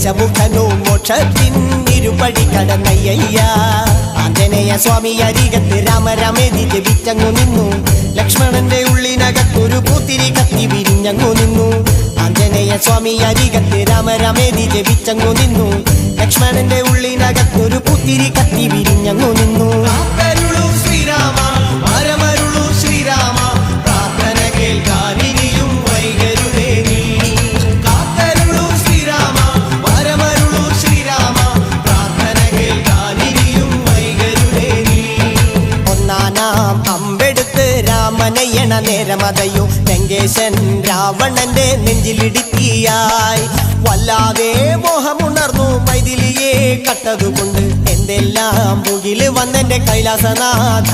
ദശമുഖനും മോക്ഷത്തിൻ ഇരുപടി കടന്നയ്യ ആഞ്ജനേയ സ്വാമി അരികത്ത് രാമരാമേതി ജപിച്ചങ്ങു നിന്നു ലക്ഷ്മണന്റെ ഉള്ളിനകത്തൊരു പൂത്തിരി കത്തി വിരിഞ്ഞങ്ങു നിന്നു ആഞ്ജനേയ സ്വാമി അരികത്ത് രാമരാമേതി ജപിച്ചങ്ങു നിന്നു ലക്ഷ്മണന്റെ ഉള്ളിനകത്തൊരു പൂത്തിരി കത്തി വിരിഞ്ഞങ്ങു നിന്നു ശ്രീരാമ വരമരുളു ശ്രീരാമ പ്രാർത്ഥന കേൾക്കാനിനിയും വൈകരുതേ നീ കാത്തരുളു ശ്രീരാമ വരമരുളു ശ്രീരാമ പ്രാർത്ഥന കേൾക്കാനിനിയും വൈകരുതേ നീ ഒന്നാനാം അമ്പെടുത്ത് രാമനയണ നേരമതയോ ലങ്കേശൻ രാവണന്റെ നെഞ്ചിലിടുക്കിയായി വല്ലാതെ മോഹമുണർന്നു മൈഥിലിയെ കട്ടതുകൊണ്ട് എന്തെല്ലാം മുകില് വന്നെന്റെ കൈലാസനാഥ